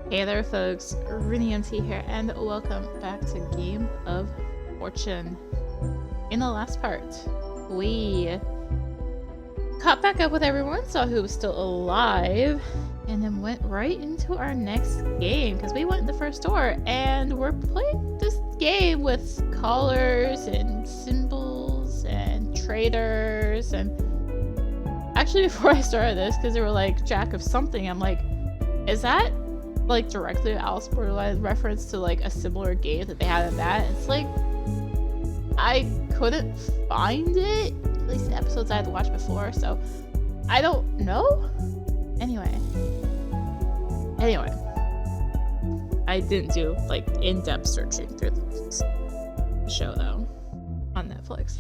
Hey there folks, rinimt here and welcome back to Game of Fortune. In the last part, we caught back up with everyone, saw who was still alive, and then went right into our next game because we went in the first door and we're playing this game with colors and symbols and traders. And actually before I started this, because they were like Jack of something, I'm like, is that like directly Alice Borderline reference to like a similar game that they had in that? It's like I couldn't find it, at least the episodes I had watched before, so I don't know. Anyway, I didn't do like in-depth searching through the show though on Netflix.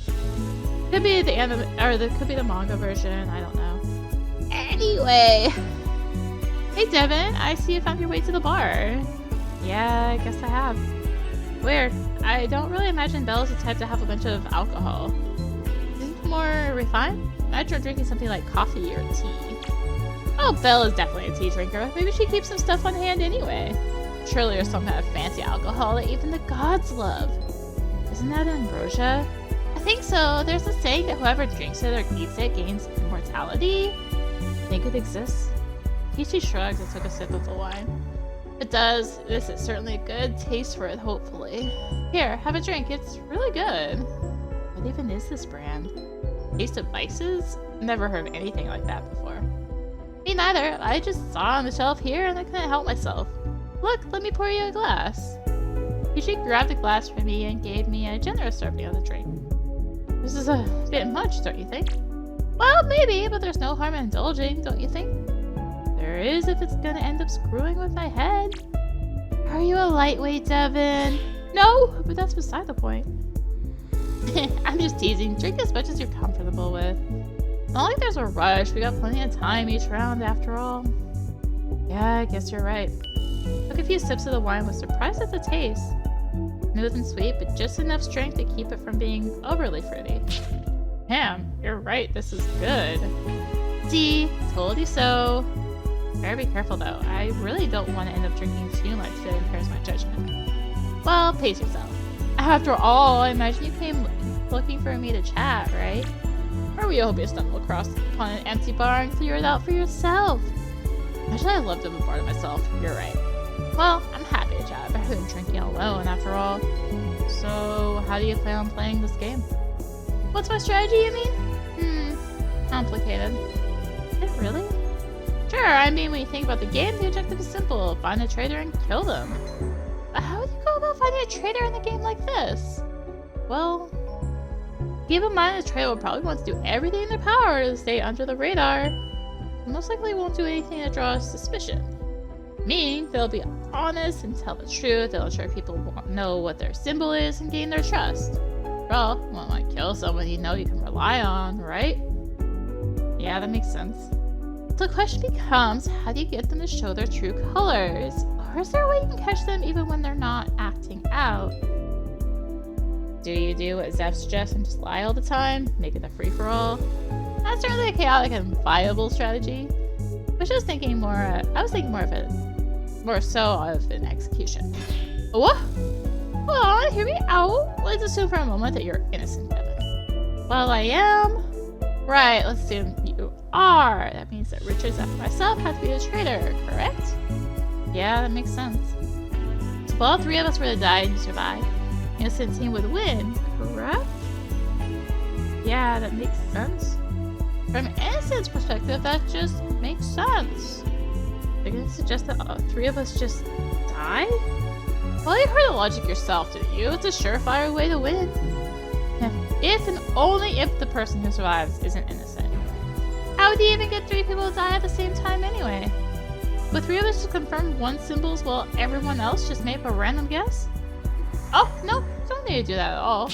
Could be the anime, or could be the manga version, I don't know. Anyway, hey Devin, I see you found your way to the bar. Yeah, I guess I have. Weird. I don't really imagine Belle's the type to have a bunch of alcohol. Seems more refined. Imagine her drinking something like coffee or tea. Oh, Belle is definitely a tea drinker. Maybe she keeps some stuff on hand anyway. Surely there's some kind of fancy alcohol that even the gods love. Isn't that ambrosia? I think so. There's a saying that whoever drinks it or eats it gains immortality. Think it exists? Kishi shrugs and took a sip of the wine. It does. This is certainly a good taste for it, hopefully. Here, have a drink. It's really good. What even is this brand? Taste of Vices? Never heard anything like that before. Me neither. I just saw it on the shelf here and I couldn't help myself. Look, let me pour you a glass. Kishi grabbed a glass from me and gave me a generous serving of the drink. This is a bit much, don't you think? Well, maybe, but there's no harm in indulging, don't you think? There is if it's gonna end up screwing with my head. Are you a lightweight, Devin? No, but that's beside the point. I'm just teasing. Drink as much as you're comfortable with. Not like there's a rush. We got plenty of time each round after all. Yeah, I guess you're right. Took a few sips of the wine, was surprised at the taste. Smooth and sweet, but just enough strength to keep it from being overly fruity. Damn, you're right. This is good. See, told you so. Better be careful though. I really don't want to end up drinking too much that impairs my judgment. Well, pace yourself. After all, I imagine you came looking for me to chat, right? Or were you hoping to stumble across upon an empty bar and clear it out for yourself? Imagine I loved to have a bar to myself. You're right. Well, I'm happy to chat better than drinking alone after all. So, how do you plan on playing this game? What's my strategy, you mean? Complicated. Is it really? Sure, I mean, when you think about the game, the objective is simple. Find a trader and kill them. But how would you go about finding a trader in a game like this? Well, keep in mind the trader will probably want to do everything in their power to stay under the radar. They most likely won't do anything to draw suspicion. Meaning, they'll be honest and tell the truth. They'll ensure people won't know what their symbol is and gain their trust. Well, you won't want to kill someone you know you can rely on, right? Yeah, that makes sense. So the question becomes, how do you get them to show their true colors? Or is there a way you can catch them even when they're not acting out? Do you do what Zeph suggests and just lie all the time? Make it a free-for-all? That's certainly a chaotic and viable strategy. I was just thinking more, more so of an execution. What? Hold on, hear me out. Let's assume for a moment that you're innocent, Devin. Well, I am. Right, let's assume you are. That means that Richard, Zeph, and myself have to be a traitor, correct? Yeah, that makes sense. So if all three of us were to die and you survive, the innocent team would win, correct? Yeah, that makes sense. From an innocent's perspective, that just makes sense. They're gonna suggest that all three of us just die? Well, you heard the logic yourself, didn't you? It's a surefire way to win. If and only if the person who survives isn't innocent. How would you even get three people to die at the same time anyway? Would three of us just confirm one symbols while everyone else just made up a random guess? Oh, no, don't need to do that at all.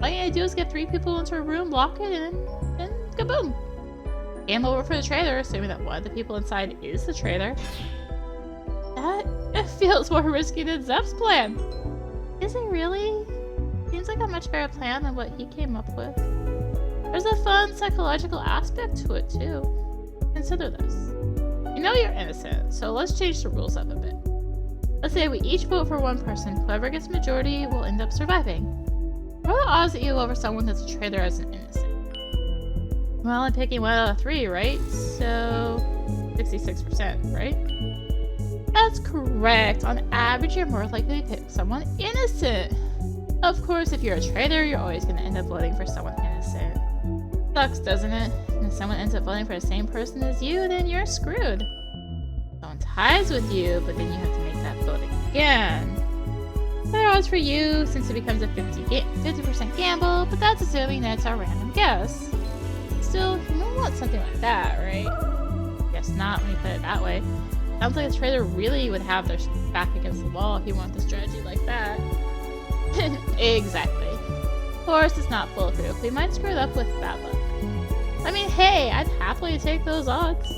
All you need to do is get three people into a room, lock it in, and kaboom! Game over for the traitor, assuming that one of the people inside is the traitor. It feels more risky than Zeph's plan. Is it really? Seems like a much better plan than what he came up with. There's a fun psychological aspect to it too. Consider this. You know you're innocent, so let's change the rules up a bit. Let's say we each vote for one person. Whoever gets majority will end up surviving. What are the odds that you vote for someone that's a traitor as an innocent? Well, I'm picking 1 out of 3, right? So 66%, right? That's correct. On average, you're more likely to pick someone innocent. Of course, if you're a traitor, you're always going to end up voting for someone innocent. Sucks, doesn't it? And if someone ends up voting for the same person as you, then you're screwed. Someone ties with you, but then you have to make that vote again. Better odds for you, since it becomes a 50% gamble, but that's assuming that it's a random guess. Still, you don't want something like that, right? Guess not when you put it that way. Sounds like a trader really would have their back against the wall if you want the strategy like that. Exactly. Of course, it's not foolproof. We might screw it up with bad luck. I mean, hey, I'd happily take those odds.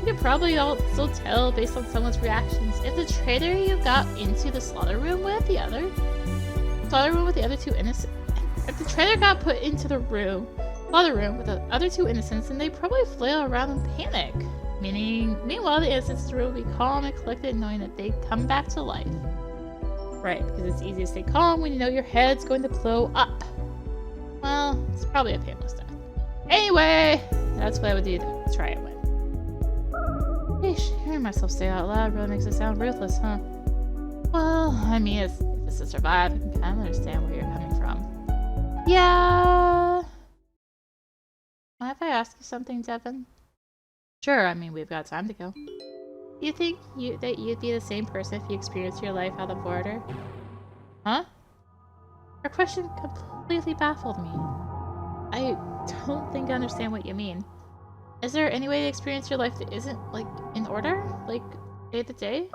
You could probably also tell based on someone's reactions if the traitor you got into the slaughter room with the other two innocent. If the traitor got put into the slaughter room with the other two innocents, then they probably flail around in panic. Meanwhile, the innocents will be calm and collected, knowing that they come back to life. Right, because it's easy to stay calm when you know your head's going to blow up. Well, it's probably a painless death. Anyway, that's what I would do to try and win. Sheesh, hearing myself say out loud really makes it sound ruthless, huh? Well, I mean, if it's to survive, I can kind of understand where you're coming from. Yeah. Mind if I ask you something, Devin? Sure, I mean, we've got time to go. Do you think that you'd be the same person if you experienced your life out of order? Huh? Your question completely baffled me. I don't think I understand what you mean. Is there any way to experience your life that isn't, like, in order? Like, day to day?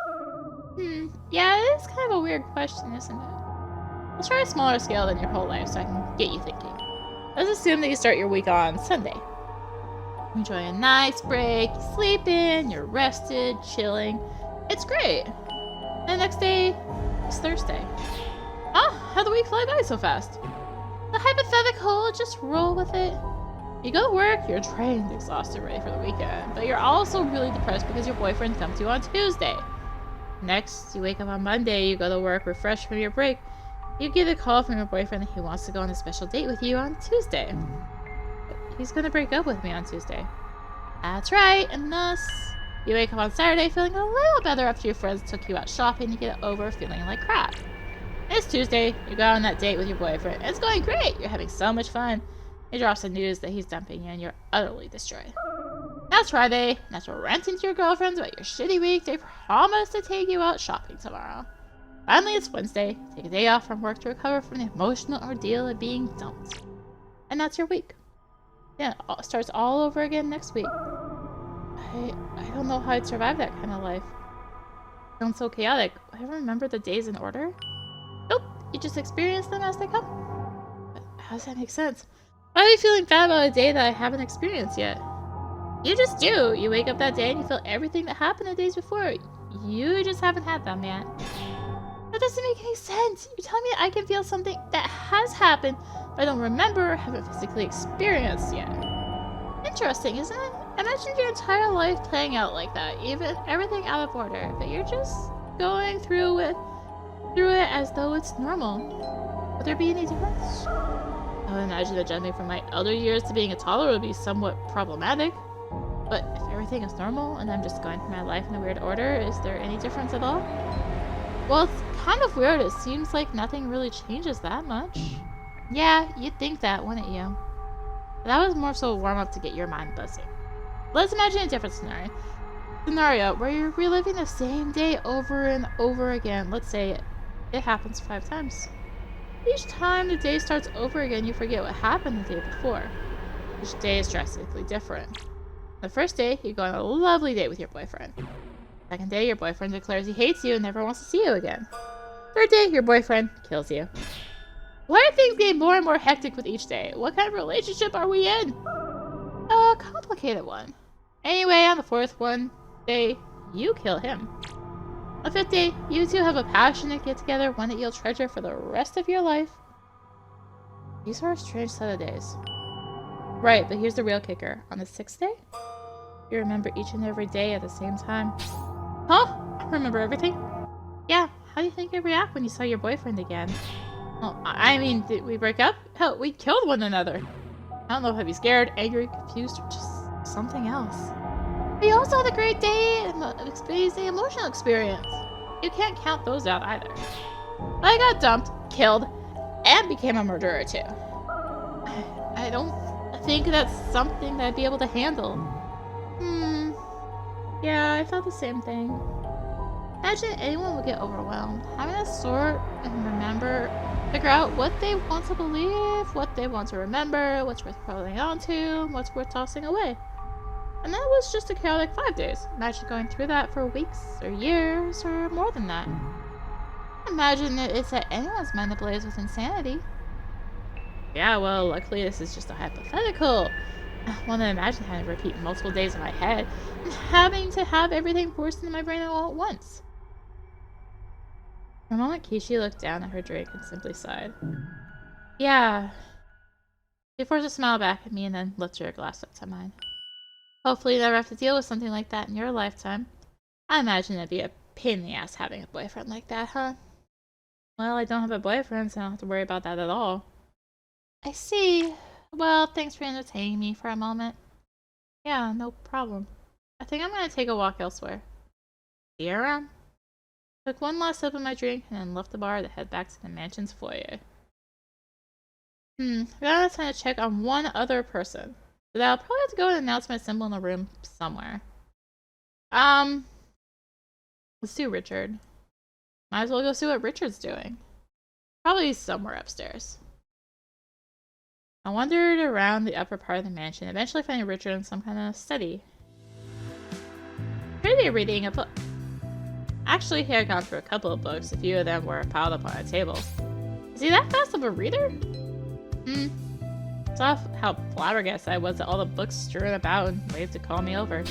Yeah, it is kind of a weird question, isn't it? Let's try a smaller scale than your whole life so I can get you thinking. Let's assume that you start your week on Sunday. You enjoy a nice break, you sleep in, you're rested, chilling. It's great. And the next day is Thursday. Oh, how'd the week fly by so fast? The hypothetical, just roll with it. You go to work, you're drained, exhausted, ready for the weekend, but you're also really depressed because your boyfriend dumped you on Tuesday. Next, you wake up on Monday, you go to work refreshed from your break. You get a call from your boyfriend that he wants to go on a special date with you on Tuesday. He's gonna break up with me on Tuesday. That's right, and thus, you wake up on Saturday feeling a little better after your friends took you out shopping to get over feeling like crap. It's Tuesday, you go on that date with your boyfriend. It's going great, you're having so much fun. He drops the news that he's dumping you and you're utterly destroyed. That's Friday, that's where ranting to your girlfriends about your shitty week. They promise to take you out shopping tomorrow. Finally, it's Wednesday, take a day off from work to recover from the emotional ordeal of being dumped. And that's your week. Yeah, it starts all over again next week. I don't know how I'd survive that kind of life. It sounds so chaotic. I remember the days in order. Nope, you just experience them as they come. But how does that make sense? Why are you feeling bad about a day that I haven't experienced yet? You just do. You wake up that day and you feel everything that happened the days before. You just haven't had them yet. That doesn't make any sense. You're telling me I can feel something that has happened, but I don't remember or haven't physically experienced yet. Interesting, isn't it? Imagine your entire life playing out like that, even everything out of order, but you're just going through it as though it's normal. Would there be any difference? I would imagine that jumping from my elder years to being a toddler would be somewhat problematic. But if everything is normal and I'm just going through my life in a weird order, is there any difference at all? Well, it's kind of weird. It seems like nothing really changes that much. Yeah, you'd think that, wouldn't you? But that was more so a warm-up to get your mind buzzing. Let's imagine a different scenario where you're reliving the same day over and over again. Let's say it happens 5 times. Each time the day starts over again, you forget what happened the day before. Each day is drastically different. The first day, you go on a lovely date with your boyfriend. Second day, your boyfriend declares he hates you and never wants to see you again. Third day, your boyfriend kills you. Why are things getting more and more hectic with each day? What kind of relationship are we in? A complicated one. Anyway, on the 4th day, you kill him. On the 5th day, you two have a passionate get-together, one that you'll treasure for the rest of your life. These are a strange set of days. Right, but here's the real kicker. On the 6th day, you remember each and every day at the same time. Huh? Remember everything? Yeah, how do you think you'd react when you saw your boyfriend again? Well, I mean, did we break up? Hell, we killed one another. I don't know if I'd be scared, angry, confused, or just something else. We also had a great day and amazing emotional experience. You can't count those out either. But I got dumped, killed, and became a murderer too. I don't think that's something that I'd be able to handle. Yeah, I felt the same thing. Imagine anyone would get overwhelmed, having to sort and remember, figure out what they want to believe, what they want to remember, what's worth holding on to, what's worth tossing away. And that was just a chaotic 5 days. Imagine going through that for weeks, or years, or more than that. Imagine that it's at anyone's mind ablaze with insanity. Yeah, well, luckily this is just a hypothetical. I want to imagine having to repeat multiple days in my head, and having to have everything forced into my brain all at once. For a moment, Kishi looked down at her drink and simply sighed. Yeah. She forced a smile back at me and then lifted her glass up to mine. Hopefully you never have to deal with something like that in your lifetime. I imagine it'd be a pain in the ass having a boyfriend like that, huh? Well, I don't have a boyfriend, so I don't have to worry about that at all. I see. Well, thanks for entertaining me for a moment. Yeah, no problem. I think I'm gonna take a walk elsewhere. See you around. Took one last sip of my drink and then left the bar to head back to the mansion's foyer. I got time to check on one other person. But I'll probably have to go and announce my symbol in the room somewhere. Let's do Richard. Might as well go see what Richard's doing. Probably somewhere upstairs. I wandered around the upper part of the mansion, eventually finding Richard in some kind of study. Pretty reading a book. Actually, he had gone through a couple of books. A few of them were piled up on a table. Is he that fast of a reader? Saw how flabbergasted I was at all the books strewn about and waved to call me over.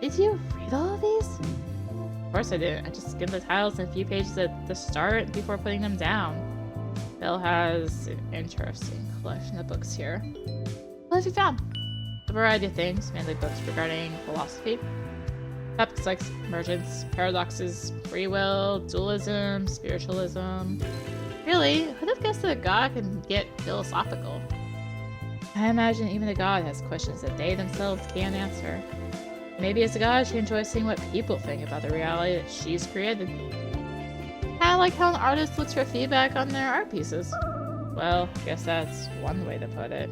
Did you read all of these? Of course I didn't. I just skimmed the titles and a few pages at the start before putting them down. Bill has an interesting collection of books here. What have you found? A variety of things, mainly books regarding philosophy. Topics like emergence, paradoxes, free will, dualism, spiritualism. Really, who'd have guessed that a god can get philosophical? I imagine even a god has questions that they themselves can't answer. Maybe as a god, she enjoys seeing what people think about the reality that she's created. Kinda like how an artist looks for feedback on their art pieces. Well, I guess that's one way to put it.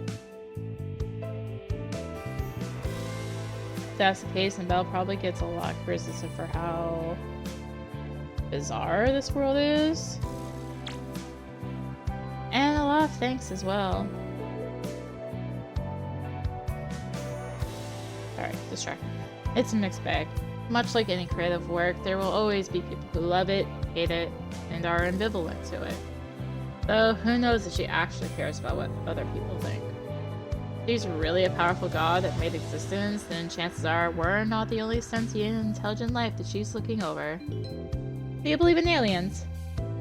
If that's the case, then Belle probably gets a lot of criticism for how bizarre this world is. And a lot of thanks as well. Alright, distracting. It's a mixed bag. Much like any creative work, there will always be people who love it, hate it, and are ambivalent to it. Though, who knows if she actually cares about what other people think. If she's really a powerful god that made existence, then chances are we're not the only sentient, intelligent life that she's looking over. Do you believe in aliens?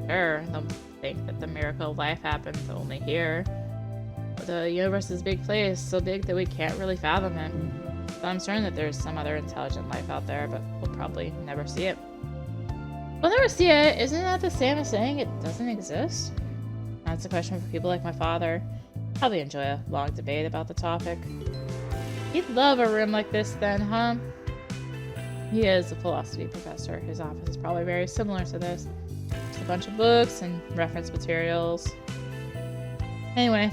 Sure, I don't think that the miracle of life happens only here. But the universe is a big place, so big that we can't really fathom it. So I'm certain that there's some other intelligent life out there, but we'll probably never see it. We'll never see it. Isn't that the same as saying it doesn't exist? That's a question for people like my father. Probably enjoy a long debate about the topic. He'd love a room like this then, huh? He is a philosophy professor. His office is probably very similar to this. Just a bunch of books and reference materials. Anyway,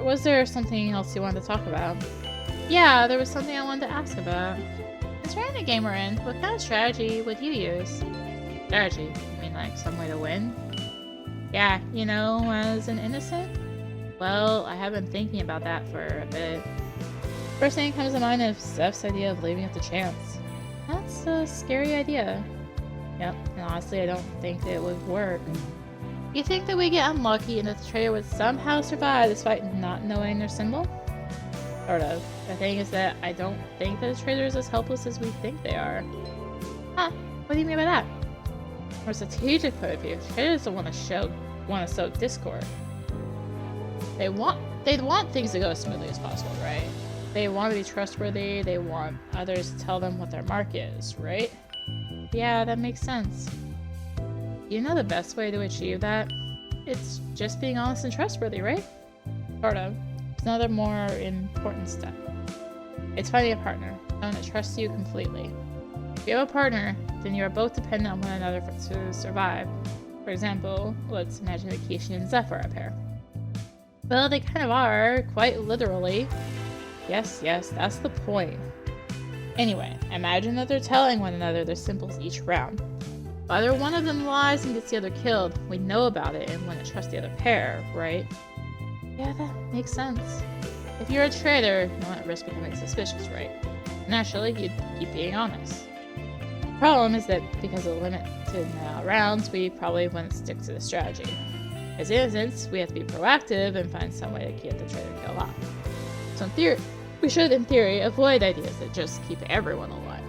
was there something else you wanted to talk about? Yeah, there was something I wanted to ask about. Concerning the game we're in, what kind of strategy would you use? Strategy? You mean like some way to win? Yeah, you know, as an innocent? Well, I have been thinking about that for a bit. First thing that comes to mind is Zeph's idea of leaving it to chance. That's a scary idea. Yep, and honestly I don't think it would work. You think that we get unlucky and that the trader would somehow survive despite not knowing their symbol? Sort of. The thing is that I don't think that the trader is as helpless as we think they are. Huh, what do you mean by that? From a strategic point of view, traders don't want to sow discord. They'd want things to go as smoothly as possible, right? They want to be trustworthy, they want others to tell them what their mark is, right? Yeah, that makes sense. You know the best way to achieve that? It's just being honest and trustworthy, right? Sort of. It's another more important step. It's finding a partner, someone that trusts you completely. If you have a partner, then you are both dependent on one another to survive. For example, let's imagine that Kishi and Zeph are a pair. Well, they kind of are, quite literally. Yes, that's the point. Anyway, imagine that they're telling one another their symbols each round. If either one of them lies and gets the other killed, we know about it and wouldn't trust the other pair, right? Yeah, that makes sense. If you're a traitor, you won't risk becoming suspicious, right? Naturally, you'd keep being honest. The problem is that because of the limited rounds, we probably wouldn't stick to the strategy. As innocents, we have to be proactive and find some way to keep the traitor killed off. So in theory, we should, in theory, avoid ideas that just keep everyone alive.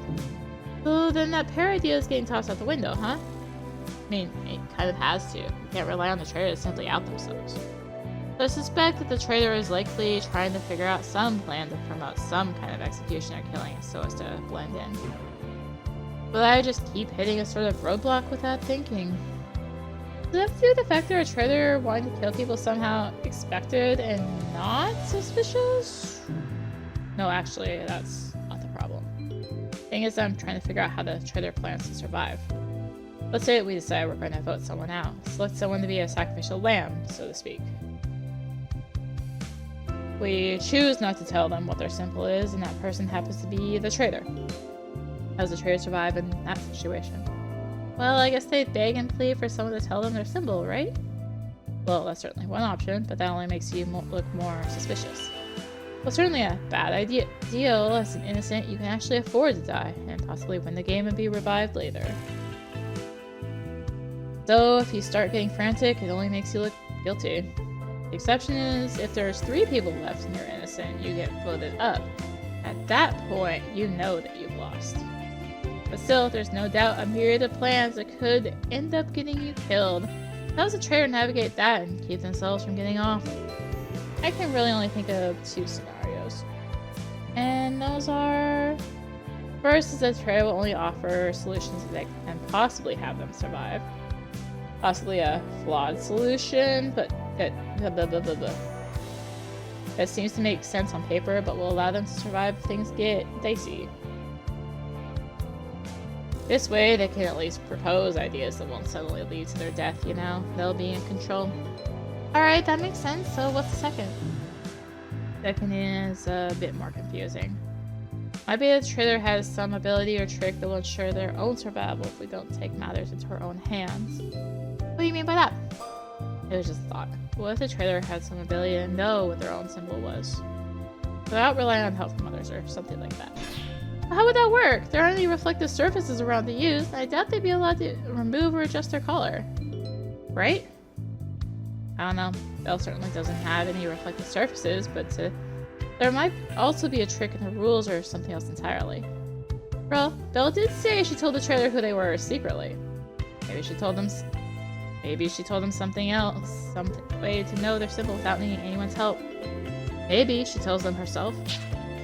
So then that pair idea is getting tossed out the window, huh? I mean, it kind of has to. You can't rely on the traitor to simply out themselves. So I suspect that the traitor is likely trying to figure out some plan to promote some kind of execution or killing so as to blend in. But I just keep hitting a sort of roadblock without thinking. Does that have to do with the fact that a traitor wanting to kill people somehow expected and not suspicious? No, actually, that's not the problem. The thing is, I'm trying to figure out how the traitor plans to survive. Let's say we decide we're going to vote someone out. Select someone to be a sacrificial lamb, so to speak. We choose not to tell them what their symbol is, and that person happens to be the traitor. How does the traitor survive in that situation? Well, I guess they'd beg and plead for someone to tell them their symbol, right? Well, that's certainly one option, but that only makes you look more suspicious. Well, certainly a bad idea. As an innocent, you can actually afford to die, and possibly win the game and be revived later. So, if you start getting frantic, it only makes you look guilty. The exception is, if there's 3 people left and you're innocent, you get voted up. At that point, you know that you've lost. But still, there's no doubt a myriad of plans that could end up getting you killed. How does a traitor navigate that and keep themselves from getting off? I can really only think of 2 scenarios. And those are... First is that traitor will only offer solutions that can possibly have them survive. Possibly a flawed solution, but that seems to make sense on paper, but will allow them to survive if things get dicey. This way, they can at least propose ideas that won't suddenly lead to their death, you know? They'll be in control. Alright, that makes sense. So what's the second? Second is a bit more confusing. Might be the traitor has some ability or trick that will ensure their own survival if we don't take matters into our own hands. What do you mean by that? It was just a thought. What if the traitor had some ability to know what their own symbol was? Without relying on help from others or something like that. How would that work? There aren't any reflective surfaces around to use, and I doubt they'd be allowed to remove or adjust their color. Right? I don't know. Belle certainly doesn't have any reflective surfaces, but there might also be a trick in the rules or something else entirely. Well, Belle did say she told the traitor who they were secretly. Maybe she told them something else, some way to know their symbol without needing anyone's help. Maybe she tells them herself.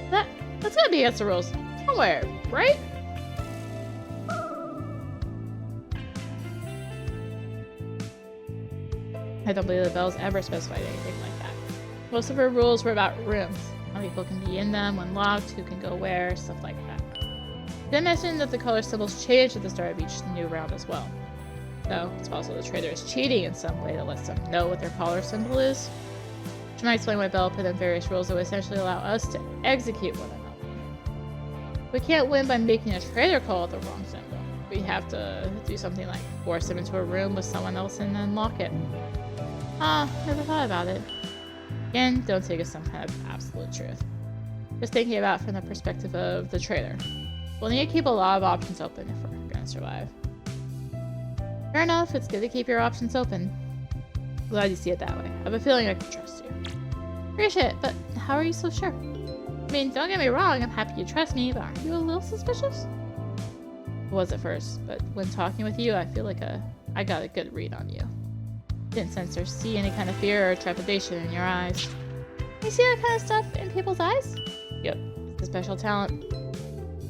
That's gotta be against the rules. Somewhere, right? I don't believe that Belle's ever specified anything like that. Most of her rules were about rooms. How many people can be in them, when locked, who can go where, stuff like that. She did mention that the color symbols change at the start of each new round as well. So, it's possible the traitor is cheating in some way that lets them know what their color symbol is. Which might explain why Belle put in various rules that would essentially allow us to execute one another. We can't win by making a traitor call it the wrong symbol. We have to do something like force him into a room with someone else and then lock it. Never thought about it. Again, don't take it as some kind of absolute truth. Just thinking about it from the perspective of the traitor. We'll need to keep a lot of options open if we're gonna survive. Fair enough, it's good to keep your options open. Glad you see it that way. I have a feeling I can trust you. Appreciate it, but how are you so sure? I mean, don't get me wrong, I'm happy you trust me, but aren't you a little suspicious? I was at first, but when talking with you, I feel like I got a good read on you. Didn't sense or see any kind of fear or trepidation in your eyes. You see that kind of stuff in people's eyes? Yep, it's a special talent.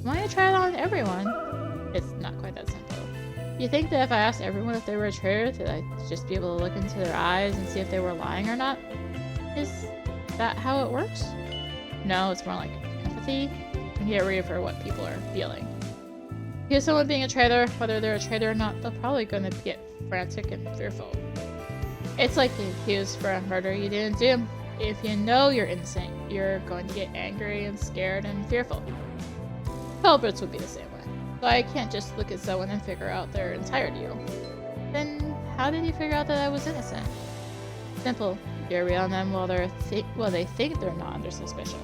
Why don't you try it on everyone? It's not quite that simple. You think that if I asked everyone if they were a traitor, that I'd just be able to look into their eyes and see if they were lying or not? Is that how it works? No, it's more like empathy. You get ready for what people are feeling. Here's someone being a traitor, whether they're a traitor or not, they're probably going to get frantic and fearful. It's like being accused for a murder you didn't do. If you know you're innocent, you're going to get angry and scared and fearful. Culprits would be the same way. So I can't just look at someone and figure out their entire deal. Then how did you figure out that I was innocent? Simple. You're real on them while they think they're not under suspicion.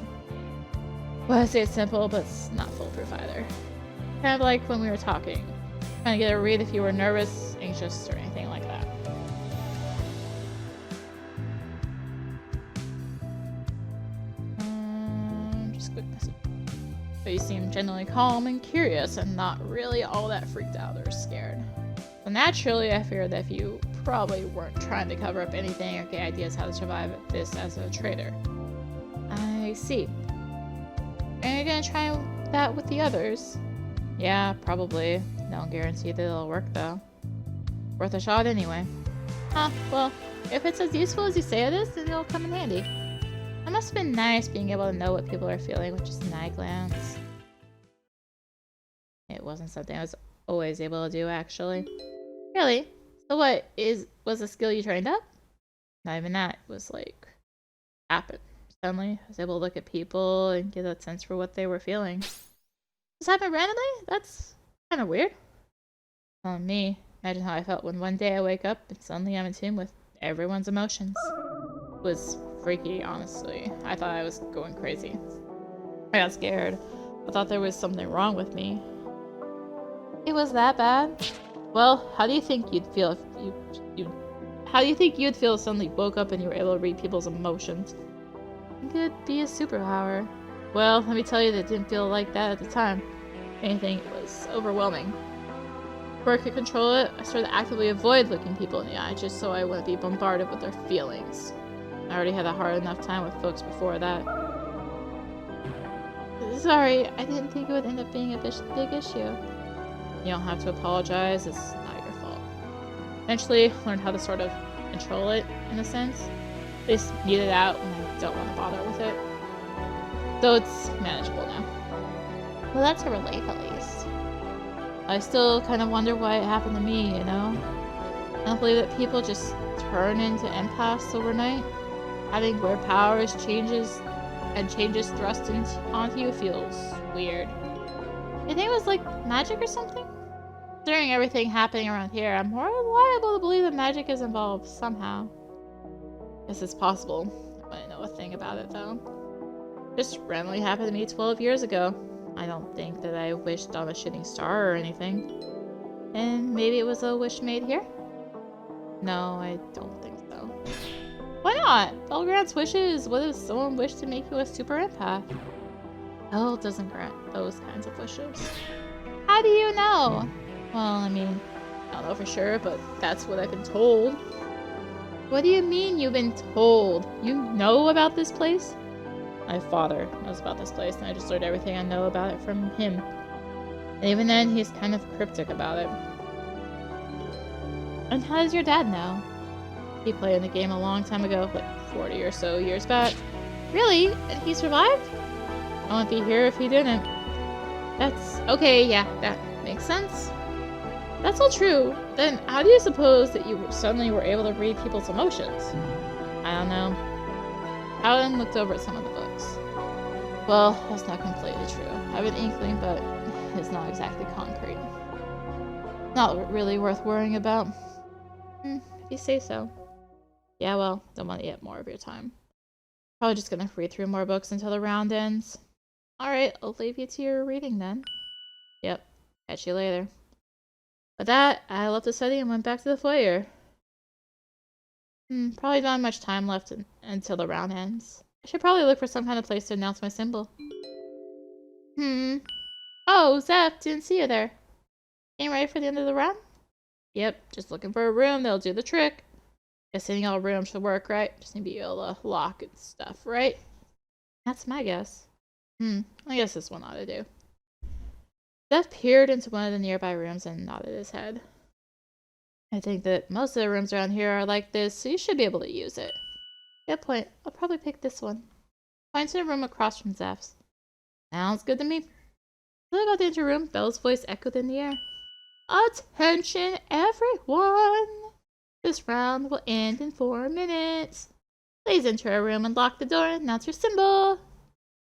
Well, I say it's simple, but it's not foolproof either. Kind of like when we were talking. Trying to get a read if you were nervous, anxious, or anything like that. Just quick message. But you seem generally calm and curious and not really all that freaked out or scared. So naturally, I figured that if you probably weren't trying to cover up anything or get ideas how to survive this as a traitor. I see. And you're gonna try that with the others? Yeah, probably. No guarantee that it'll work though. Worth a shot anyway. Huh, well, if it's as useful as you say it is, then it'll come in handy. It must have been nice being able to know what people are feeling with just an eye glance. It wasn't something I was always able to do, actually. Really? So what, was a skill you trained up? Not even that. It was like, happened. Suddenly, I was able to look at people and get a sense for what they were feeling. This happened randomly? That's kind of weird. Telling me, imagine how I felt when one day I wake up and suddenly I'm in tune with everyone's emotions. It was freaky, honestly. I thought I was going crazy. I got scared. I thought there was something wrong with me. It was that bad? Well, how do you think you'd feel if how do you think you'd feel if suddenly woke up and you were able to read people's emotions? I think it'd be a superpower. Well, let me tell you that it didn't feel like that at the time. If anything, it was overwhelming. Before I could control it, I started to actively avoid looking people in the eye just so I wouldn't be bombarded with their feelings. I already had a hard enough time with folks before that. Sorry, I didn't think it would end up being a big issue. You don't have to apologize, it's not your fault. Eventually, learned how to sort of control it, in a sense. I just need it out and I don't want to bother with it. So it's manageable now. Well, that's a relief at least. I still kind of wonder why it happened to me, you know? I don't believe that people just turn into empaths overnight. Having weird powers changes thrust onto you feels weird. You think it was like magic or something? Considering everything happening around here, I'm more liable to believe that magic is involved somehow. Guess it's possible. I wouldn't know a thing about it though. Just randomly happened to me 12 years ago. I don't think that I wished on a shooting star or anything. And maybe it was a wish made here? No, I don't think so. Why not? Bell grants wishes. What if someone wished to make you a super empath? Bell doesn't grant those kinds of wishes. How do you know? Well, I mean, I don't know for sure, but that's what I've been told. What do you mean you've been told? You know about this place? My father knows about this place, and I just learned everything I know about it from him. And even then, he's kind of cryptic about it. And how does your dad know? He played in the game a long time ago, like 40 or so years back. Really? And he survived? I wouldn't be here if he didn't. That's... okay, yeah, that makes sense. That's all true. Then how do you suppose that you suddenly were able to read people's emotions? I don't know. Paladin looked over at some of the books. Well, that's not completely true. I have an inkling, but it's not exactly concrete. Not really worth worrying about. If you say so. Yeah, well, don't want to get more of your time. Probably just gonna read through more books until the round ends. Alright, I'll leave you to your reading then. Yep, catch you later. With that, I left the study and went back to the foyer. Probably don't have much time left until the round ends. I should probably look for some kind of place to announce my symbol. Oh, Zeph, didn't see you there. Getting ready for the end of the round? Yep, just looking for a room that'll do the trick. Guessing all rooms should work, right? Just need to be able to lock and stuff, right? That's my guess. I guess this one ought to do. Zeph peered into one of the nearby rooms and nodded his head. I think that most of the rooms around here are like this, so you should be able to use it. Good point. I'll probably pick this one. Point to the room across from Zeph's. Sounds good to me. As I got into the room, Belle's voice echoed in the air. Attention, everyone! This round will end in 4 minutes. Please enter a room and lock the door. Announce your symbol.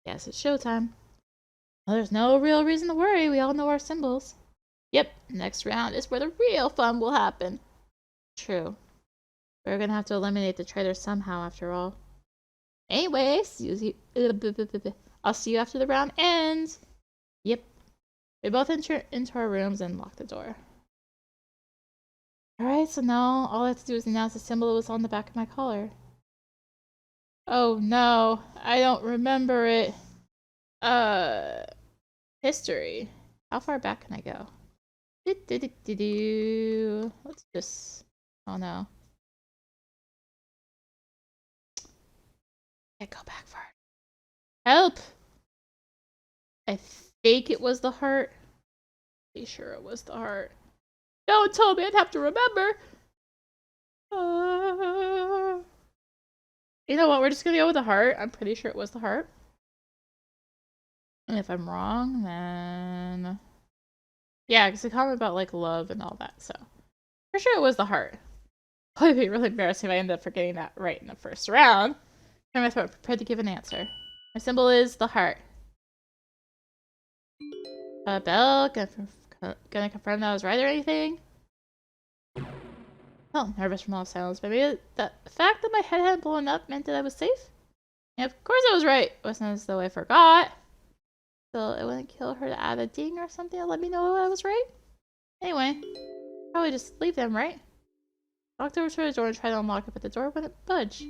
Yes, it's showtime. Well, there's no real reason to worry. We all know our symbols. Yep, next round is where the real fun will happen. True. We're gonna have to eliminate the traitor somehow, after all. Anyways, I'll see you after the round ends. Yep. We both enter into our rooms and lock the door. Alright, so now all I have to do is announce the symbol that was on the back of my collar. Oh no, I don't remember it. History. How far back can I go? Let's just... Oh no. Can't go back far. Help! I think it was the heart. Pretty sure it was the heart. No one told me I'd have to remember. You know what? We're just gonna go with the heart. I'm pretty sure it was the heart. And if I'm wrong, then... Yeah, because they comment about, like, love and all that, so... For sure it was the heart. It would be really embarrassing if I ended up forgetting that right in the first round. I'm my throat, prepared to give an answer. My symbol is the heart. Belle, gonna confirm that I was right or anything? Oh, nervous from all silence, but maybe the fact that my head hadn't blown up meant that I was safe? Yeah, of course I was right. It wasn't as though I forgot. So it wouldn't kill her to add a ding or something to let me know I was right? Anyway, probably just leave them, right? Walked over to the door and tried to unlock it, but the door wouldn't budge.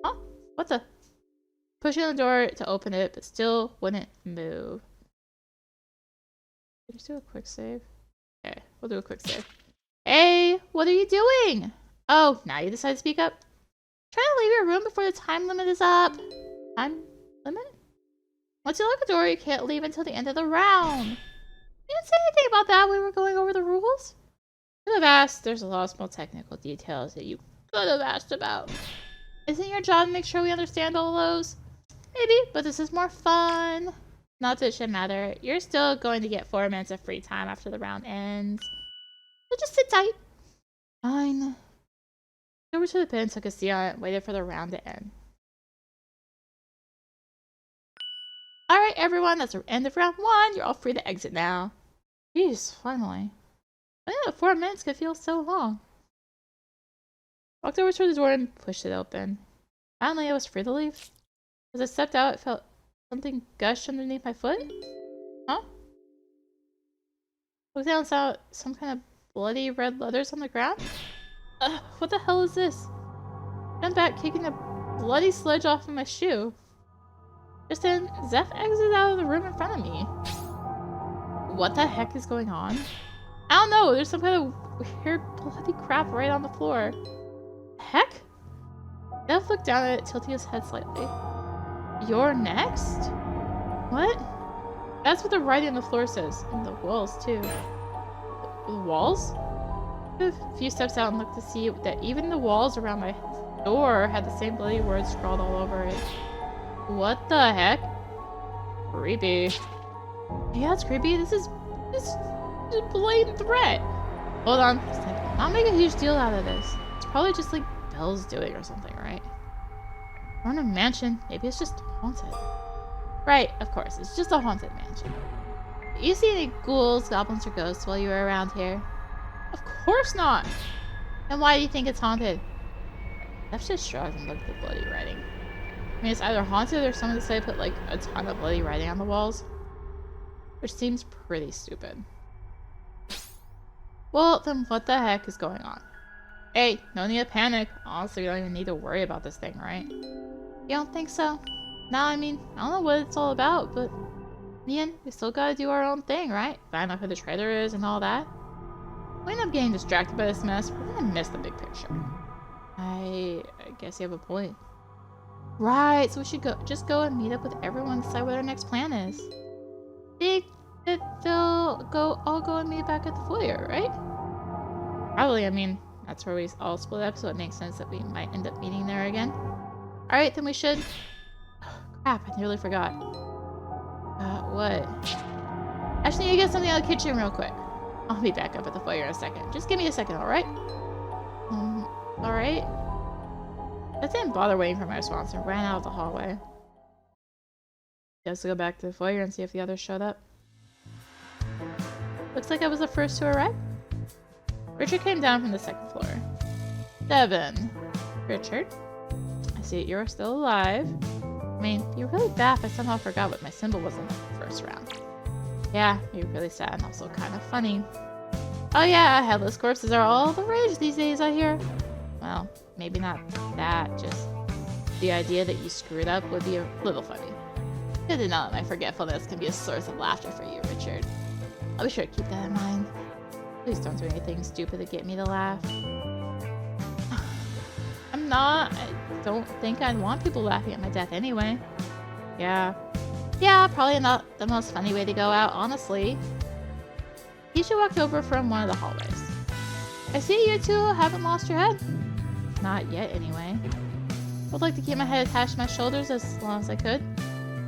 Huh? What the? Pushing on the door to open it, but still wouldn't move. Let's do a quick save. Okay, we'll do a quick save. Hey, what are you doing? Oh, now you decide to speak up? Try to leave your room before the time limit is up. Time limit? Once you lock the door, you can't leave until the end of the round. You didn't say anything about that when we were going over the rules. You could have asked. There's a lot of small technical details that you could have asked about. Isn't your job to make sure we understand all those? Maybe, but this is more fun. Not that it should matter. You're still going to get 4 minutes of free time after the round ends. So just sit tight. Fine. Over to the pin, took a seat on it, waited for the round to end. Alright, everyone, that's the end of round 1. You're all free to exit now. Jeez, finally. I think that 4 minutes could feel so long. Walked over to the door and pushed it open. Finally, I was free to leave. As I stepped out, it felt something gush underneath my foot. Huh? Looked down and saw some kind of bloody red letters on the ground. What the hell is this? Jumped back, kicking a bloody sludge off of my shoe. Just then, Zeph exited out of the room in front of me. What the heck is going on? I don't know, there's some kind of weird bloody crap right on the floor. Heck? Zeph looked down at it, tilting his head slightly. You're next? What? That's what the writing on the floor says. And the walls, too. The walls? I took a few steps out and looked to see that even the walls around my door had the same bloody words scrawled all over it. What the heck? Creepy. Yeah, it's creepy. This is a blatant threat. Hold on. I'll make a huge deal out of this. It's probably just like Belle's doing or something, right? We're in a mansion. Maybe it's just haunted. Right, of course. It's just a haunted mansion. Did you see any ghouls, goblins, or ghosts while you were around here? Of course not! Then why do you think it's haunted? Zeph just shrugged and looked at the bloody writing. I mean, it's either haunted or someone decided to put like a ton of bloody writing on the walls. Which seems pretty stupid. Well, then what the heck is going on? Hey, no need to panic. Honestly, we don't even need to worry about this thing, right? You don't think so? No, I mean, I don't know what it's all about, but in the end, we still gotta do our own thing, right? Find out who the traitor is and all that. We end up getting distracted by this mess, we're gonna miss the big picture. I guess you have a point. Right, so we should just go and meet up with everyone and decide what our next plan is. Think that they'll all go and meet back at the foyer, right? Probably, I mean, That's where we all split up, so it makes sense that we might end up meeting there again. Alright, then we should... Crap, I nearly forgot. What? I just need to get something out of the kitchen real quick. I'll be back up at the foyer in a second. Just give me a second, alright? Alright. I didn't bother waiting for my response and ran out of the hallway. Guess I'll go back to the foyer and see if the others showed up. Looks like I was the first to arrive. Richard came down from the second floor. 7. Richard? I see you're still alive. I mean, you're really bad if I somehow forgot what my symbol was in the first round. Yeah, you're really sad and also kind of funny. Oh yeah, headless corpses are all the rage these days, I hear. Well, maybe not that, just the idea that you screwed up would be a little funny. Good to know that my forgetfulness can be a source of laughter for you, Richard. I'll be sure to keep that in mind. Please don't do anything stupid to get me to laugh. I don't think I'd want people laughing at my death anyway. Yeah, probably not the most funny way to go out, honestly. Kishi walked over from one of the hallways. I see you two haven't lost your head. Not yet, anyway. I'd like to keep my head attached to my shoulders as long as I could.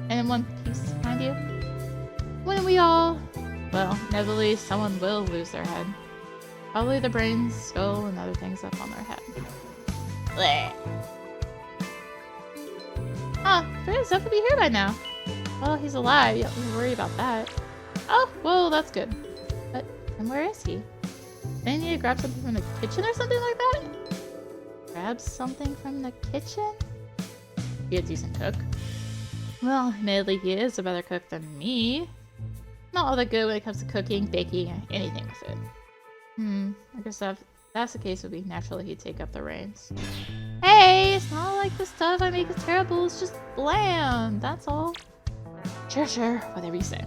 And in one piece behind you. When we all... Well, inevitably someone will lose their head. Probably the brain, skull, and other things up on their head. Blech. Figured Zeph would be here by now. Well, he's alive. You don't need to worry about that. Oh, well, that's good. But, and where is he? Didn't you grab something from the kitchen or something like that? Grab something from the kitchen? Be a decent cook. Well, admittedly, he is a better cook than me. Not all that good when it comes to cooking, baking, or anything with it. I guess if that's the case, it would be naturally he'd take up the reins. Hey, it's not like the stuff I make is terrible, it's just bland, that's all. Sure, whatever you say.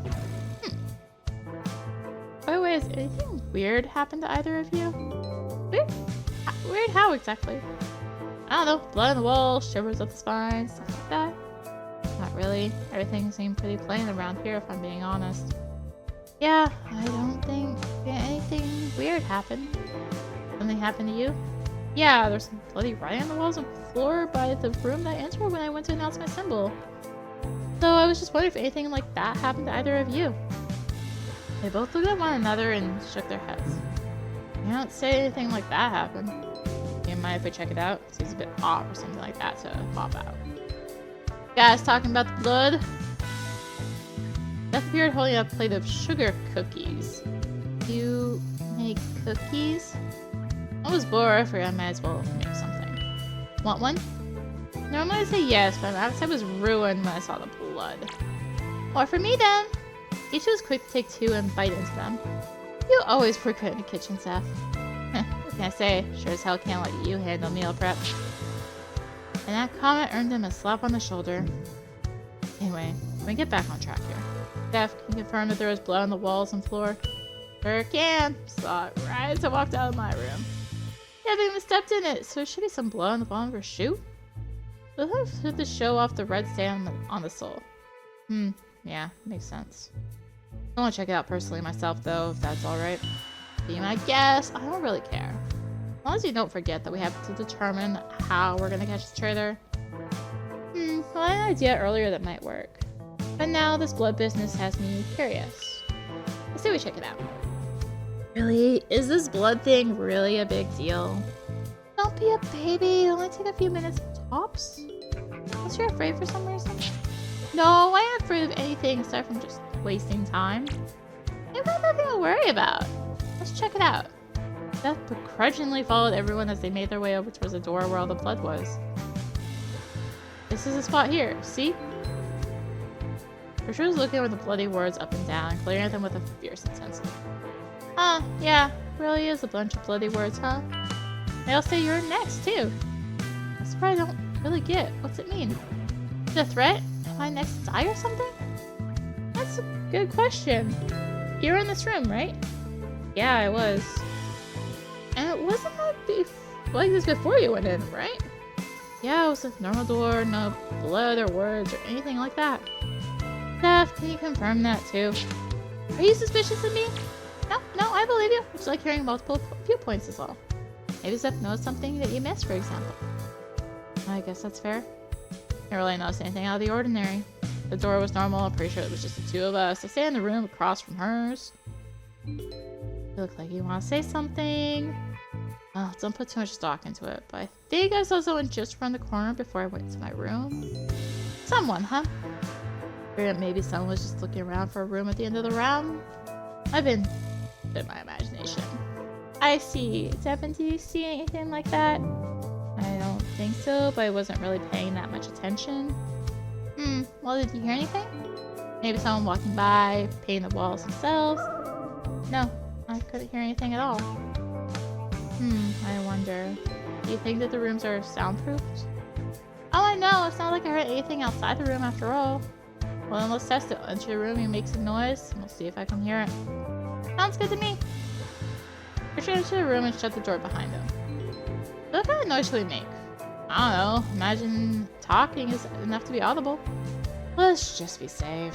By the way, has anything weird happened to either of you? Weird? Weird how exactly? I don't know, blood on the wall, shivers up the spine, stuff like that. Not really. Everything seemed pretty plain around here if I'm being honest. Yeah, I don't think anything weird happened. Something happened to you? Yeah, there's some bloody writing on the walls and floor by the room that I entered when I went to announce my symbol. So I was just wondering if anything like that happened to either of you. They both looked at one another and shook their heads. You don't say anything like that happened. You mind if we check it out? It seems a bit odd for something like that to pop out. Guys talking about the blood? Zeph appeared holding a plate of sugar cookies. You make cookies? I was bored, I figured I might as well make something. Want one? Normally I say yes, but my appetite was ruined when I saw the blood. More for me then! Kishi was quick to take 2 and bite into them. You always were good in the kitchen, Zeph. What can I say? Sure as hell can't let you handle meal prep. And that comment earned him a slap on the shoulder. Anyway, let me get back on track here. Zeph, can you confirm that there was blood on the walls and floor? Sure can. Saw it right as I walked out of my room. You haven't even stepped in it, so there should be some blood on the bottom of her shoe. We'll have to show off the red stain on the sole. Yeah, makes sense. I want to check it out personally myself, though, if that's alright. Be my guess. I don't really care. As long as you don't forget that we have to determine how we're gonna catch the traitor. Well, I had an idea earlier that might work. But now this blood business has me curious. Let's see if we check it out. Really? Is this blood thing really a big deal? Don't be a baby. It'll only take a few minutes tops. Unless you're afraid for some reason. No, I ain't afraid of anything aside from just wasting time. I've got nothing to worry about. Let's check it out. Zeph begrudgingly followed everyone as they made their way over towards the door where all the blood was. This is the spot here, see? Richard was looking over the bloody words up and down, glaring at them with a fierce intensity. Yeah, really is a bunch of bloody words, huh? They'll say you're next, too. That's what I don't really get. What's it mean? Is it a threat? Am I next to die or something? That's a good question. You were in this room, right? Yeah, I was. And it wasn't like this before you went in, right? Yeah, it was a normal door, no blood or words or anything like that. Zeph, can you confirm that too? Are you suspicious of me? No, I believe you. It's like hearing multiple viewpoints is all. Maybe Zeph knows something that you missed, for example. I guess that's fair. Didn't really notice anything out of the ordinary. The door was normal. I'm pretty sure it was just the two of us. I stay in the room across from hers. You look like you want to say something. Oh, don't put too much stock into it, but I think I saw someone just around the corner before I went to my room. Someone, huh? Or maybe someone was just looking around for a room at the end of the round. I've been in my imagination. I see. Devin, do you see anything like that? I don't think so, but I wasn't really paying that much attention. Well, did you hear anything? Maybe someone walking by, painting the walls themselves? No, I couldn't hear anything at all. I wonder. Do you think that the rooms are soundproofed? Oh, I know. It's not like I heard anything outside the room after all. Well, then let's test it. Enter the room and make some noise, and we'll see if I can hear it. Sounds good to me. Richard entered the room and shut the door behind him. What kind of noise should we make? I don't know. Imagine talking is enough to be audible. Let's just be safe.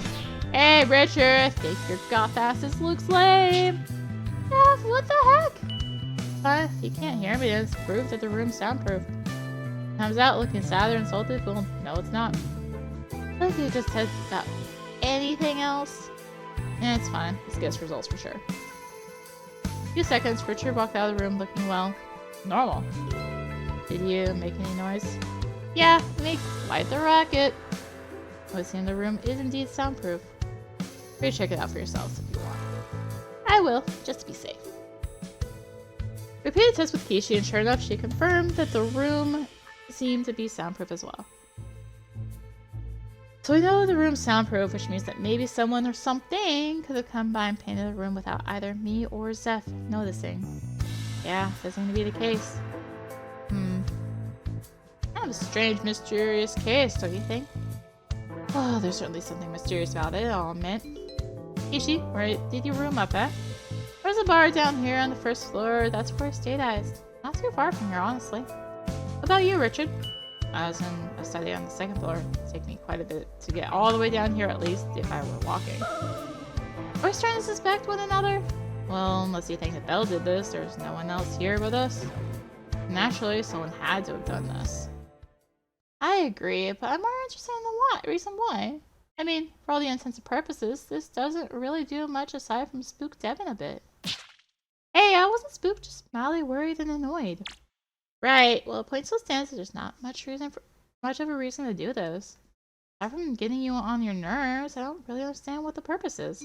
Hey, Richard, I think your goth asses looks lame. Zeph, what the heck? But if you can't hear me, it's proof that the room's soundproof. Comes out looking sad or insulted. Well, no, it's not. I think you just said about anything else. It's fine. This gets results for sure. A few seconds, Richard walked out of the room looking, well, normal. Did you make any noise? Yeah, make light the rocket. What's in the room is indeed soundproof. Free to check it out for yourselves if you want. I will, just to be safe. Repeated test with Kishi, and sure enough, she confirmed that the room seemed to be soundproof as well. So we know the room's soundproof, which means that maybe someone or something could have come by and painted the room without either me or Zeph noticing. Yeah, doesn't seem to be the case. Kind of a strange, mysterious case, don't you think? Oh, there's certainly something mysterious about it, I'll admit. Kishi, where did you room up at? There's a bar down here on the first floor. That's where I stayed at. It's not too far from here, honestly. What about you, Richard? I was in a study on the second floor. It'd take me quite a bit to get all the way down here, at least, if I were walking. Are we starting to suspect one another? Well, unless you think that Belle did this, there's no one else here but us. Naturally, someone had to have done this. I agree, but I'm more interested in the reason why. I mean, for all the intents and purposes, this doesn't really do much aside from spook Devin a bit. Hey, I wasn't spooked, just mildly worried and annoyed. Right, well, the point still stands that there's not much of a reason to do this. Aside from getting you on your nerves, I don't really understand what the purpose is.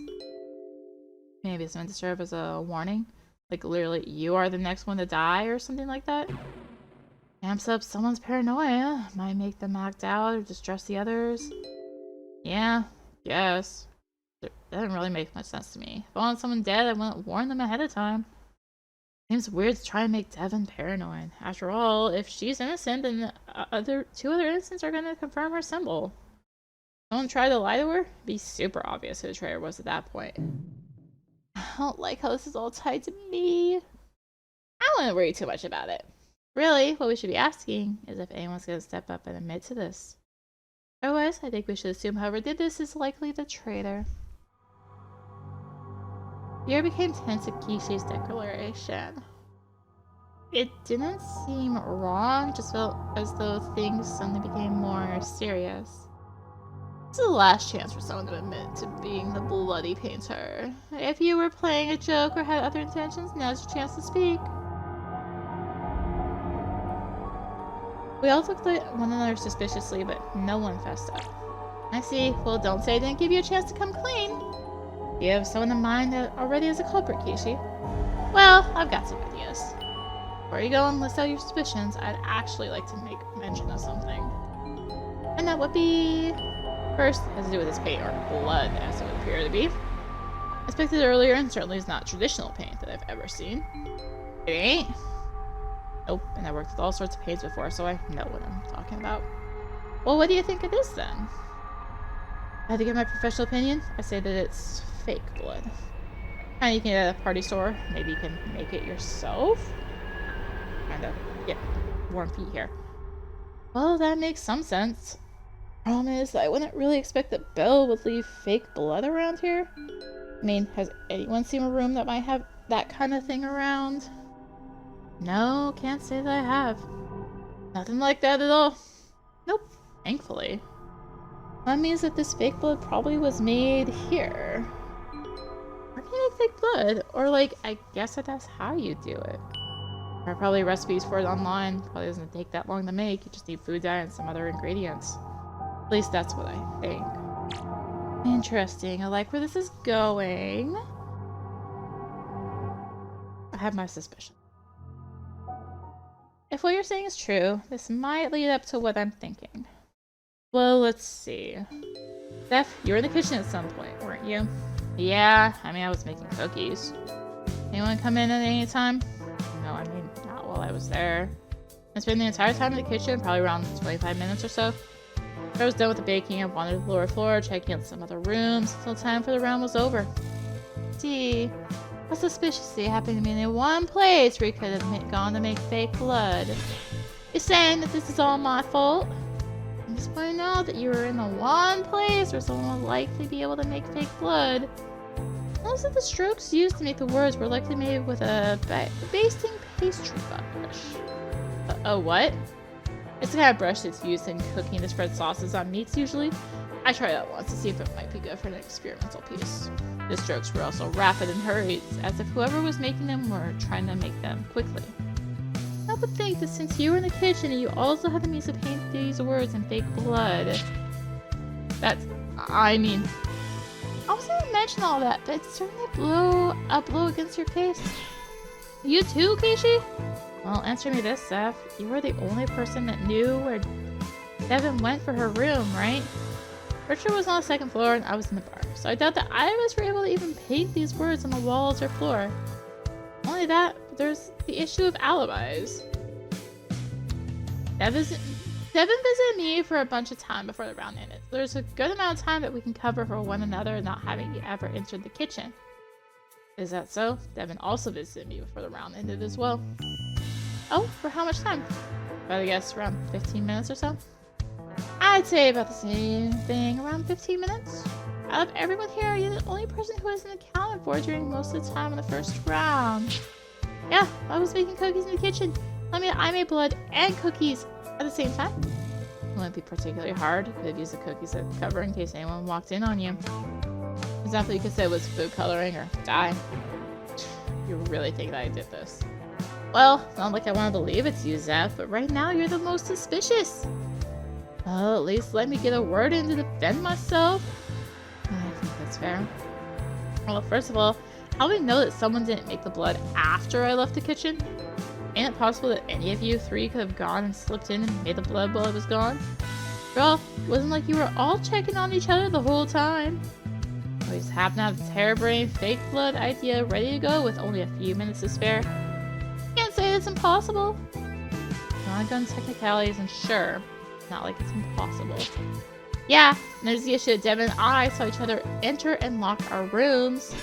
Maybe it's meant to serve as a warning? Like, literally, you are the next one to die or something like that? Amps up someone's paranoia, might make them act out or distress the others. Yeah, guess. That doesn't really make much sense to me. If I wanted someone dead, I wouldn't warn them ahead of time. Seems weird to try and make Devin paranoid. After all, if she's innocent, then two other innocents are going to confirm her symbol. Someone try to lie to her? It'd be super obvious who the traitor was at that point. I don't like how this is all tied to me. I don't want to worry too much about it. Really, what we should be asking is if anyone's going to step up and admit to this. Otherwise, I think we should assume whoever did this is likely the traitor. The air became tense at Kishi's declaration. It didn't seem wrong, just felt as though things suddenly became more serious. This is the last chance for someone to admit to being the bloody painter. If you were playing a joke or had other intentions, now's your chance to speak. We all looked at one another suspiciously, but no one fessed up. I see. Well, don't say I didn't give you a chance to come clean. You have someone in mind that already is a culprit, Kishi. Well, I've got some ideas. Before you go and list out your suspicions, I'd actually like to make mention of something. And that would be... First, it has to do with this paint, or blood, as it would appear to be. I expected earlier, and certainly is not traditional paint that I've ever seen. It ain't. Nope, and I worked with all sorts of paints before, so I know what I'm talking about. Well, what do you think it is, then? If I had to give my professional opinion, I say that it's fake blood. Kinda you can get at a party store. Maybe you can make it yourself? Kinda get warm feet here. Well, that makes some sense. Problem is that I wouldn't really expect that Belle would leave fake blood around here. I mean, has anyone seen a room that might have that kind of thing around? No, can't say that I have. Nothing like that at all. Nope, thankfully. That means that this fake blood probably was made here. Where can you make fake blood? Or like, I guess that's how you do it. There are probably recipes for it online. Probably doesn't take that long to make. You just need food dye and some other ingredients. At least that's what I think. Interesting. I like where this is going. I have my suspicion. If what you're saying is true, this might lead up to what I'm thinking. Well, let's see. Zeph, you were in the kitchen at some point, weren't you? Yeah, I mean, I was making cookies. Anyone come in at any time? No, I mean, not while I was there. I spent the entire time in the kitchen, probably around 25 minutes or so. After I was done with the baking, I wandered the lower floor, checking out some other rooms, until time for the round was over. See, how suspiciously happened to be in one place where you could have gone to make fake blood. You're saying that this is all my fault? I'm just pointing out that you were in the one place where someone would likely be able to make fake blood. Most of the strokes used to make the words were likely made with a basting pastry brush. A what? It's the kind of brush that's used in cooking to spread sauces on meats usually. I tried that once to see if it might be good for an experimental piece. The strokes were also rapid and hurried, as if whoever was making them were trying to make them quickly. I would think that since you were in the kitchen and you also had the means to paint these words in fake blood, I mean, I was gonna mention all that, but it certainly blew a blow against your case. You too, Kishi? Well, answer me this, Zeph. You were the only person that knew where Devin went for her room, right? Richard was on the second floor and I was in the bar, so I doubt that either of us were able to even paint these words on the walls or floor. Only that, there's the issue of alibis. Devin visited me for a bunch of time before the round ended. There's a good amount of time that we can cover for one another not having ever entered the kitchen. Is that so? Devin also visited me before the round ended as well. Oh, for how much time? I guess around 15 minutes or so? I'd say about the same thing, around 15 minutes. Out of everyone here, you're the only person who isn't accounted for during most of the time in the first round. Yeah, I was making cookies in the kitchen. I mean, I made blood and cookies at the same time. It wouldn't be particularly hard. You could have used the cookies as cover in case anyone walked in on you. For example, you could say it was food coloring or dye. You really think that I did this? Well, it's not like I want to believe it's you, Zeph, but right now you're the most suspicious. Well, at least let me get a word in to defend myself. I think that's fair. Well, first of all, how do we know that someone didn't make the blood after I left the kitchen? Ain't it possible that any of you three could have gone and slipped in and made the blood while I was gone? Girl, it wasn't like you were all checking on each other the whole time. We just happened to have a harebrained fake blood idea ready to go with only a few minutes to spare. Can't say it's impossible. Non-gun technicalities, and sure, not like it's impossible. Yeah, and there's the issue that Devin and I saw each other enter and lock our rooms.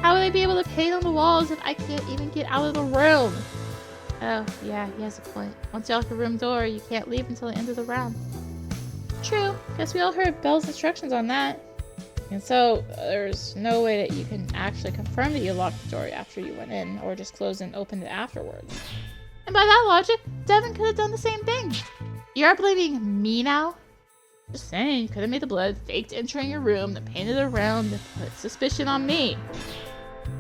How would I be able to paint on the walls if I can't even get out of the room? Oh, yeah, he has a point. Once you lock the room door, you can't leave until the end of the round. True. Guess we all heard Belle's instructions on that. And so, there's no way that you can actually confirm that you locked the door after you went in, or just closed and opened it afterwards. And by that logic, Devin could have done the same thing. You're blaming me now? Just saying, you could have made the blood, faked entering your room, then painted it around, and put suspicion on me.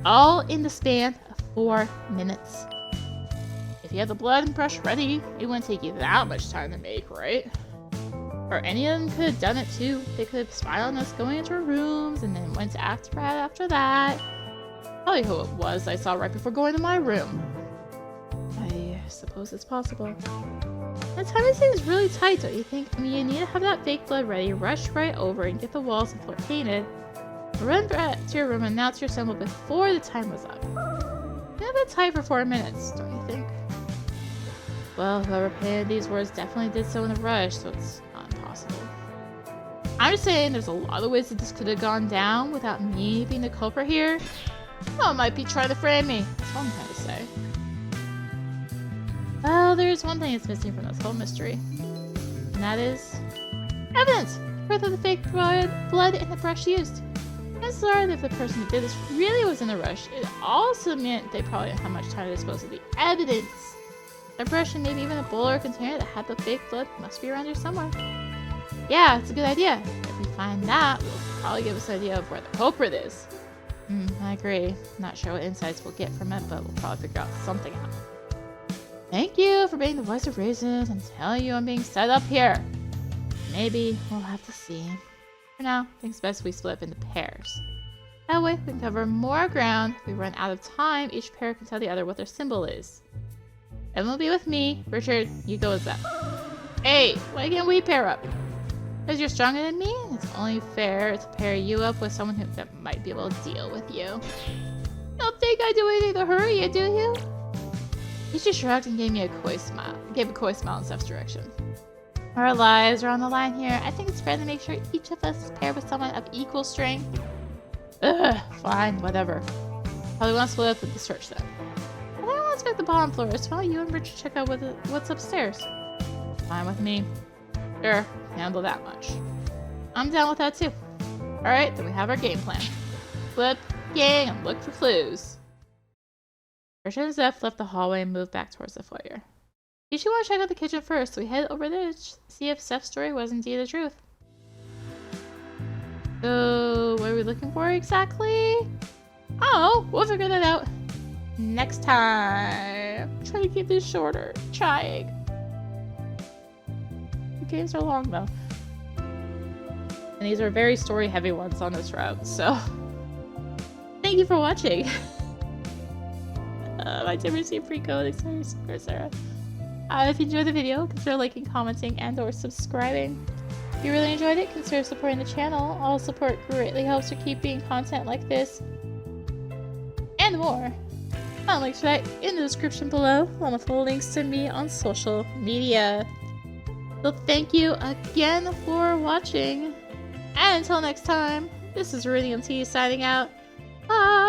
All in the span of 4 minutes. If you had the blood and brush ready, it wouldn't take you that much time to make, right? Or any of them could have done it too. They could have spied on us going into our rooms and then went to act right after that. Probably who it was I saw right before going to my room. I suppose it's possible. The timing seems really tight, don't you think? I mean, you need to have that fake blood ready, rush right over and get the walls and floor painted. Run back to your room and announce your symbol before the time was up. You have that tight for 4 minutes, don't you think? Well, whoever painted these words definitely did so in a rush, so it's not impossible. I'm just saying there's a lot of ways that this could have gone down without me being the culprit here. Someone might be trying to frame me. That's what I'm trying to say. Well, there's one thing that's missing from this whole mystery. And that is evidence! Proof of the fake blood and the brush used. Chances are that if the person who did this really was in a rush, it also meant they probably didn't have much time to dispose of the evidence. A brush and maybe even a bowl or container that had the fake blood must be around here somewhere. Yeah, it's a good idea. If we find that, we'll probably give us an idea of where the culprit is. I agree. Not sure what insights we'll get from it, but we'll probably figure out something out. Thank you for being the voice of reason and telling you I'm being set up here. Maybe we'll have to see. For now, I think it's best we split up into pairs. That way, we can cover more ground. If we run out of time, each pair can tell the other what their symbol is. Evan will be with me. Richard, you go with Zeph. Hey, why can't we pair up? Because you're stronger than me, and it's only fair to pair you up with someone that might be able to deal with you. You don't think I do anything to hurt you, do you? He just shrugged and gave me a coy smile. Gave a coy smile in Zeph's direction. Our lives are on the line here. I think it's fair to make sure each of us is paired with someone of equal strength. Ugh, fine, whatever. Probably want to split up with the search then. I don't want to check the bottom floors. Why don't you and Richard check out what's upstairs? Fine with me. Sure, handle that much. I'm down with that too. Alright, then we have our game plan. Flip, gang, and look for clues. Richard and Zeph left the hallway and moved back towards the foyer. You should want to check out the kitchen first, so we head over there to see if Zeph's story was indeed the truth. So, what are we looking for exactly? Oh, we'll figure that out next time. Try to keep this shorter. Trying. The games are long though. And these are very story heavy ones on this route, so thank you for watching. I did receive free code, etc. If you enjoyed the video, consider liking, commenting, and or subscribing. If you really enjoyed it, consider supporting the channel. All support greatly helps to keep being content like this and more. I'll link to that in the description below, along with links to me on social media. So thank you again for watching, and until next time, this is rinimt signing out. Bye!